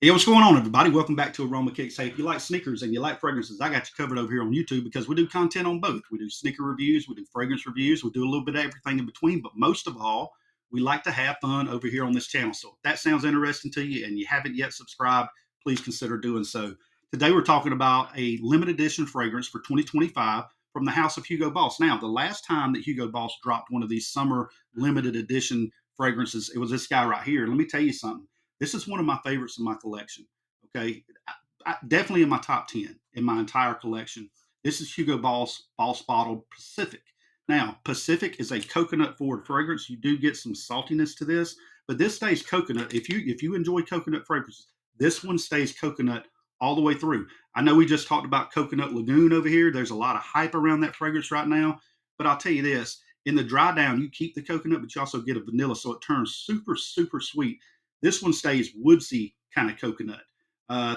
Hey, what's going on, everybody? Welcome back to Aroma Kicks. Hey, if you like sneakers and you like fragrances, I got you covered over here on YouTube because we do content on both. We do sneaker reviews, we do fragrance reviews, we do a little bit of everything in between, but most of all, we like to have fun over here on this channel. So if that sounds interesting to you and you haven't yet subscribed, please consider doing so. Today, we're talking about a limited edition fragrance for 2025 from the house of Hugo Boss. Now, the last time that Hugo Boss dropped one of these summer limited edition fragrances, it was this guy right here. Let me tell you something. This is one of my favorites in my collection. Okay, definitely in my top 10 in my entire collection. This is Hugo Boss Bottled Pacific. Now, Pacific is a coconut forward fragrance. You do get some saltiness to this, but this stays coconut. If you enjoy coconut fragrances, this one stays coconut all the way through. I know we just talked about Coconut Lagoon over here. There's a lot of hype around that fragrance right now, but I'll tell you this: in the dry down, you keep the coconut, but you also get a vanilla, so it turns super sweet. This one stays woodsy kind of coconut.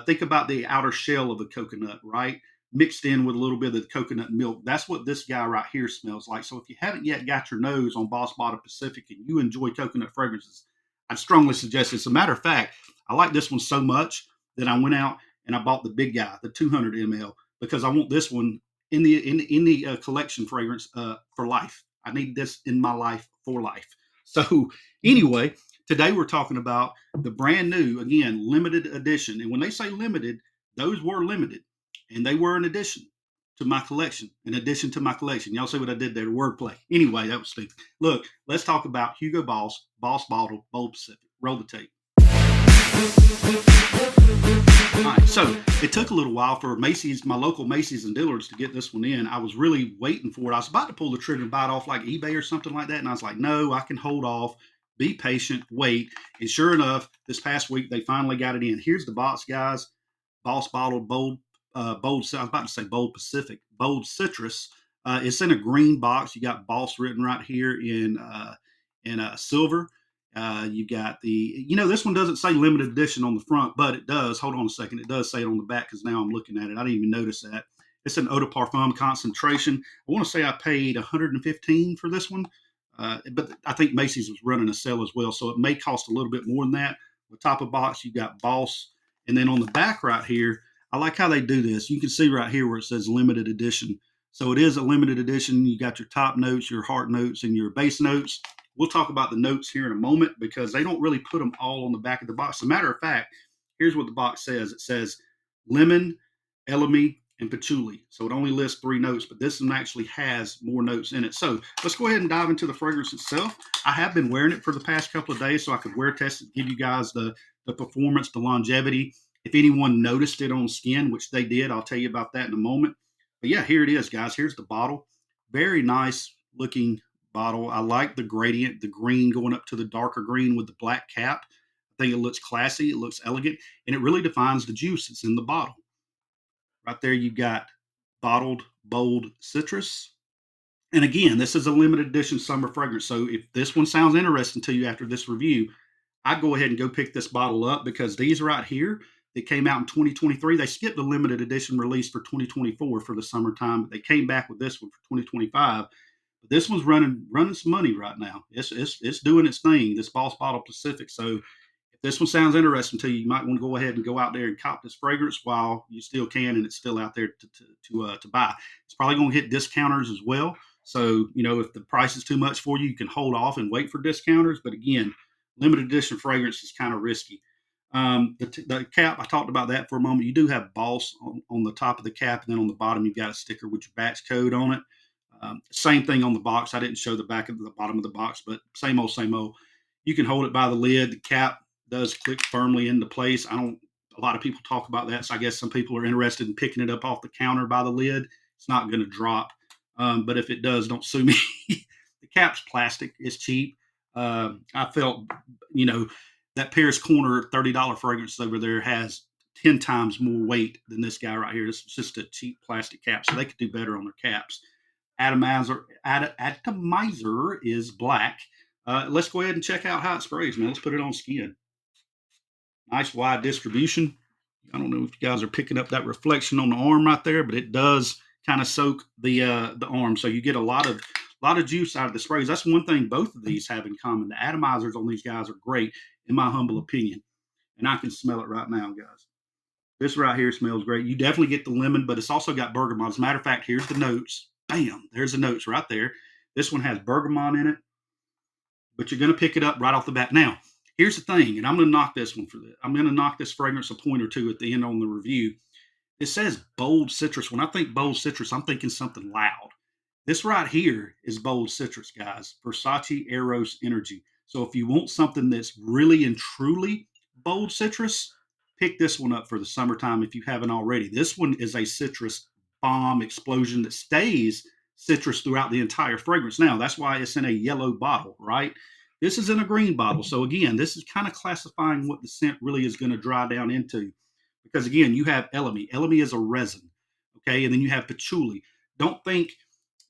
Think about the outer shell of a coconut, right? Mixed in with a little bit of the coconut milk. That's what this guy right here smells like. So if you haven't yet got your nose on Boss Bottled Pacific and you enjoy coconut fragrances, I'd strongly suggest it. As a matter of fact, I like this one so much that I went out and I bought the big guy, the 200 ml, because I want this one in the collection fragrance for life. I need this in my life for life. So anyway, today we're talking about the brand new, again, limited edition. And when they say limited, those were limited and they were an addition to my collection. In addition to my collection. Y'all see what I did there? Wordplay. Anyway, that was stupid. Look, let's talk about Hugo Boss Bottle, Bold Pacific. Roll the tape. All right, so it took a little while for Macy's, my local Macy's and Dillard's, to get this one in. I was really waiting for it. I was about to pull the trigger and buy it off like eBay or something like that, and I was like, no, I can hold off, be patient, wait. And sure enough, this past week they finally got it in. Here's the box, guys. Boss Bottled Bold. I was about to say Bold Pacific, Bold Citrus. It's in a green box. You got Boss written right here in silver. You got this one doesn't say limited edition on the front, but it does. Hold on a second. It does say it on the back because now I'm looking at it. I didn't even notice that. It's an eau de parfum concentration. I want to say I paid 115 for this one, but I think Macy's was running a sale as well, so it may cost a little bit more than that. The top of the box, you got Boss, and then on the back right here, I like how they do this. You can see right here where it says limited edition. So it is a limited edition. You got your top notes, your heart notes, and your base notes. We'll talk about the notes here in a moment because they don't really put them all on the back of the box. As a matter of fact, here's what the box says. It says lemon, elemi, and patchouli. So it only lists 3 notes, but this one actually has more notes in it. So let's go ahead and dive into the fragrance itself. I have been wearing it for the past couple of days so I could wear test it, give you guys the performance, the longevity. If anyone noticed it on skin, which they did, I'll tell you about that in a moment. But yeah, here it is, guys. Here's the bottle. Very nice looking bottle. I like the gradient, the green going up to the darker green with the black cap. I think it looks classy, it looks elegant, and it really defines the juice that's in the bottle. Right there, you got bottled bold citrus. And again, this is a limited edition summer fragrance. So if this one sounds interesting to you after this review, I'd go ahead and go pick this bottle up because these right here that came out in 2023, they skipped the limited edition release for 2024 for the summertime, but they came back with this one for 2025. But this one's running some money right now. It's doing its thing. This Boss Bottle Pacific. So if this one sounds interesting to you, you might want to go ahead and go out there and cop this fragrance while you still can, and it's still out there to buy. It's probably going to hit discounters as well. So if the price is too much for you, you can hold off and wait for discounters. But again, limited edition fragrance is kind of risky. The cap, I talked about that for a moment. You do have Boss on the top of the cap, and then on the bottom you've got a sticker with your batch code on it. Same thing on the box. I didn't show the back of the bottom of the box, but same old, same old. You can hold it by the lid. The cap does click firmly into place. A lot of people talk about that. So I guess some people are interested in picking it up off the counter by the lid. It's not going to drop. But if it does, don't sue me. The cap's plastic. It's cheap. I felt, that Paris Corner $30 fragrance over there has 10 times more weight than this guy right here. This is just a cheap plastic cap. So they could do better on their caps. Atomizer is black. Let's go ahead and check out how it sprays, man. Let's put it on skin. Nice wide distribution. I don't know if you guys are picking up that reflection on the arm right there, but it does kind of soak the arm, so you get a lot of juice out of the sprays. That's one thing both of these have in common. The atomizers on these guys are great, in my humble opinion. and I can smell it right now, guys. This right here smells great. You definitely get the lemon, but it's also got bergamot. As a matter of fact, here's the notes. Bam, there's the notes right there. This one has bergamot in it, but you're going to pick it up right off the bat. Now, here's the thing, and I'm going to knock this one for this. I'm going to knock this fragrance a point or two at the end on the review. It says bold citrus. When I think bold citrus, I'm thinking something loud. This right here is bold citrus, guys. Versace Eros Energy. So if you want something that's really and truly bold citrus, pick this one up for the summertime if you haven't already. This one is a citrus bomb explosion that stays citrus throughout the entire fragrance. Now, that's why it's in a yellow bottle, right? This is in a green bottle. So again, this is kind of classifying what the scent really is going to dry down into. Because again, you have elemi. Elemi is a resin, okay, and then you have patchouli. Don't think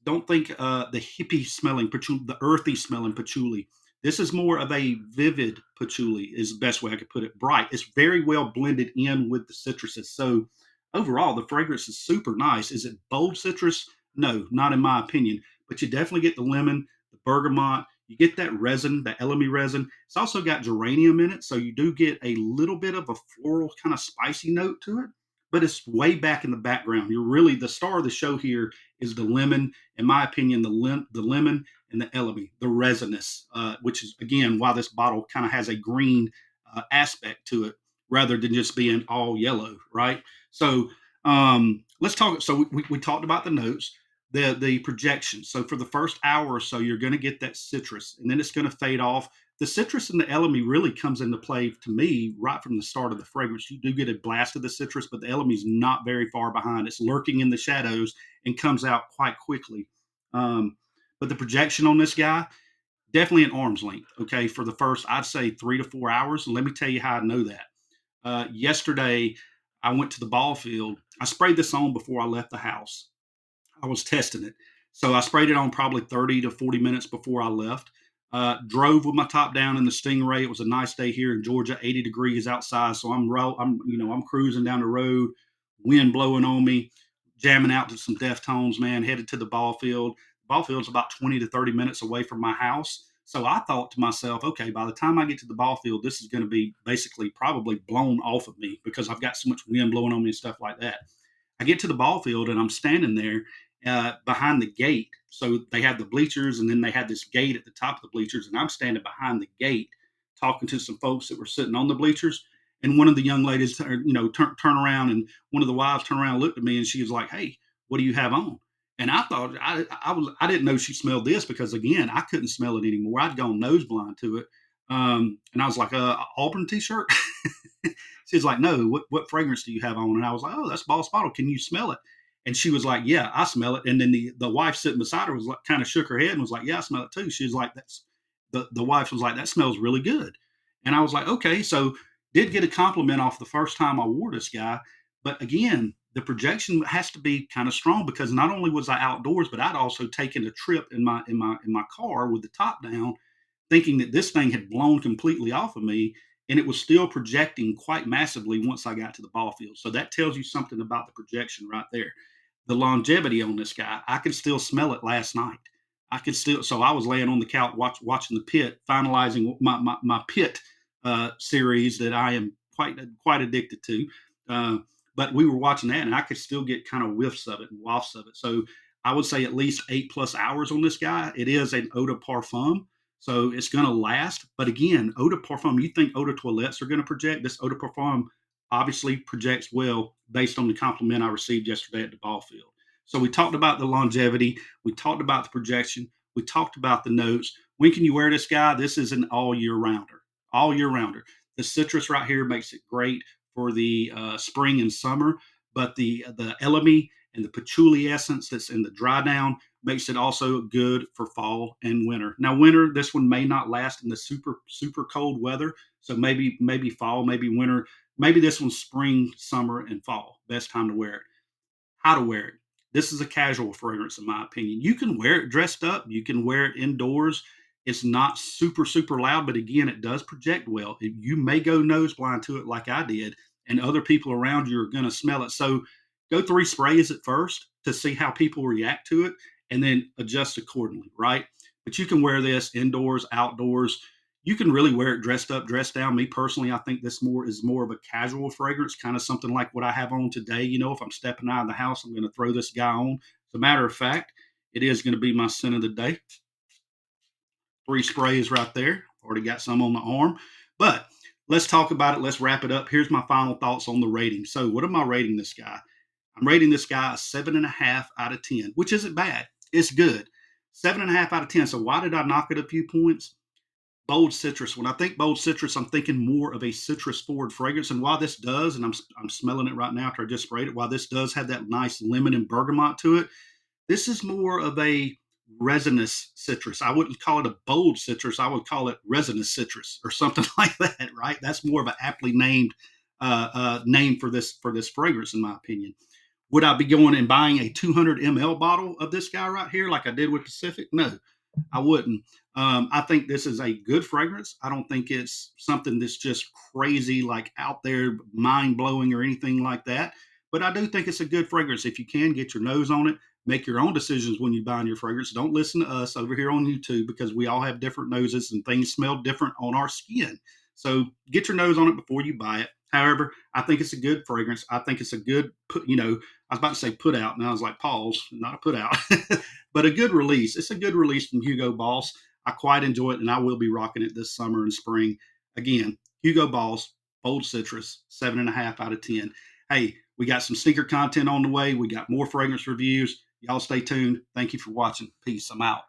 the hippie smelling patchouli, the earthy smelling patchouli. This is more of a vivid patchouli, is the best way I could put it. Bright. It's very well blended in with the citruses. So overall, the fragrance is super nice. Is it bold citrus? No, not in my opinion. But you definitely get the lemon, the bergamot. You get that resin, the elemi resin. It's also got geranium in it, so you do get a little bit of a floral kind of spicy note to it. But it's way back in the background. You're really the star of the show here is the lemon, in my opinion, the lemon and the elemi, the resinous, which is again why this bottle kind of has a green aspect to it rather than just being all yellow, right? So let's talk. So we talked about the notes, the projection. So for the first hour or so, you're going to get that citrus, and then it's going to fade off. The citrus and the elemi really comes into play to me right from the start of the fragrance. You do get a blast of the citrus, but the elemi is not very far behind. It's lurking in the shadows and comes out quite quickly. But the projection on this guy, definitely an arm's length. Okay, for the first, I'd say 3 to 4 hours. And let me tell you how I know that. Yesterday, I went to the ball field. I sprayed this on before I left the house. I was testing it. So I sprayed it on probably 30 to 40 minutes before I left. Drove with my top down in the Stingray. It was a nice day here in Georgia, 80 degrees outside. So I'm cruising down the road, wind blowing on me, jamming out to some Deftones, man, headed to the ball field. The ball field's about 20 to 30 minutes away from my house. So I thought to myself, okay, by the time I get to the ball field, this is going to be basically probably blown off of me because I've got so much wind blowing on me and stuff like that. I get to the ball field and I'm standing there behind the gate. So they had the bleachers and then they had this gate at the top of the bleachers. And I'm standing behind the gate talking to some folks that were sitting on the bleachers. And one of the young ladies, turn around and one of the wives turned around and looked at me and she was like, "Hey, what do you have on?" And I thought I didn't know she smelled this because again, I couldn't smell it anymore. I'd gone nose blind to it. And I was like, Auburn t-shirt. She's like, "No, what fragrance do you have on?" And I was like, "Oh, that's Boss Bottle. Can you smell it?" And she was like, "Yeah, I smell it." And then the wife sitting beside her was like, kind of shook her head and was like, "Yeah, I smell it too." She was like, "That's the wife was like, that smells really good." And I was like, "Okay." So did get a compliment off the first time I wore this guy, but again, the projection has to be kind of strong because not only was I outdoors, but I'd also taken a trip in my car with the top down thinking that this thing had blown completely off of me and it was still projecting quite massively once I got to the ball field. So that tells you something about the projection right there. The longevity on this guy, I could still smell it last night. I could still, so I was laying on the couch watching the pit, finalizing my pit series that I am quite addicted to. Uh, but we were watching that and I could still get kind of whiffs of it and wafts of it. So I would say at least 8+ hours on this guy. It is an eau de parfum. So it's going to last. But again, eau de parfum, you think eau de toilettes are going to project? This eau de parfum obviously projects well based on the compliment I received yesterday at the ball field. So we talked about the longevity. We talked about the projection. We talked about the notes. When can you wear this guy? This is an all year rounder. All year rounder. The citrus right here makes it great for the spring and summer, but the elemi and the patchouli essence that's in the dry down makes it also good for fall and winter. Now, winter, this one may not last in the super cold weather, so maybe fall, maybe winter, maybe this one's spring, summer, and fall. Best time to wear it. How to wear it. This is a casual fragrance, in my opinion. You can wear it dressed up. You can wear it indoors. It's not super loud, but again, it does project well. You may go nose blind to it like I did, and other people around you are going to smell it. So go 3 sprays at first to see how people react to it, and then adjust accordingly, right? But you can wear this indoors, outdoors. You can really wear it dressed up, dressed down. Me personally, I think this more is more of a casual fragrance, kind of something like what I have on today. You know, if I'm stepping out of the house, I'm going to throw this guy on. As a matter of fact, it is going to be my scent of the day. 3 sprays right there. Already got some on the arm. But let's talk about it. Let's wrap it up. Here's my final thoughts on the rating. So, what am I rating this guy? I'm rating this guy a 7.5 out of 10, which isn't bad. It's good. 7.5 out of 10. So, why did I knock it a few points? Bold citrus. When I think bold citrus, I'm thinking more of a citrus forward fragrance. And while this does, and I'm smelling it right now after I just sprayed it, while this does have that nice lemon and bergamot to it, this is more of a resinous citrus. I wouldn't call it a bold citrus. I would call it resinous citrus or something like that. Right? That's more of an aptly named name for this fragrance, in my opinion. Would I be going and buying a 200 ml bottle of this guy right here, like I did with Pacific? No, I wouldn't. I think this is a good fragrance. I don't think it's something that's just crazy, like out there, mind blowing or anything like that. But I do think it's a good fragrance. If you can get your nose on it, make your own decisions when you buy your fragrance. Don't listen to us over here on YouTube because we all have different noses and things smell different on our skin. So get your nose on it before you buy it. However, I think it's a good fragrance. I think it's a good put, I was about to say put out, and I was like, pause, not a put out, but a good release. It's a good release from Hugo Boss. I quite enjoy it, and I will be rocking it this summer and spring. Again, Hugo Boss, Bold Citrus, 7.5 out of 10. Hey, we got some sneaker content on the way. We got more fragrance reviews. Y'all stay tuned. Thank you for watching. Peace. I'm out.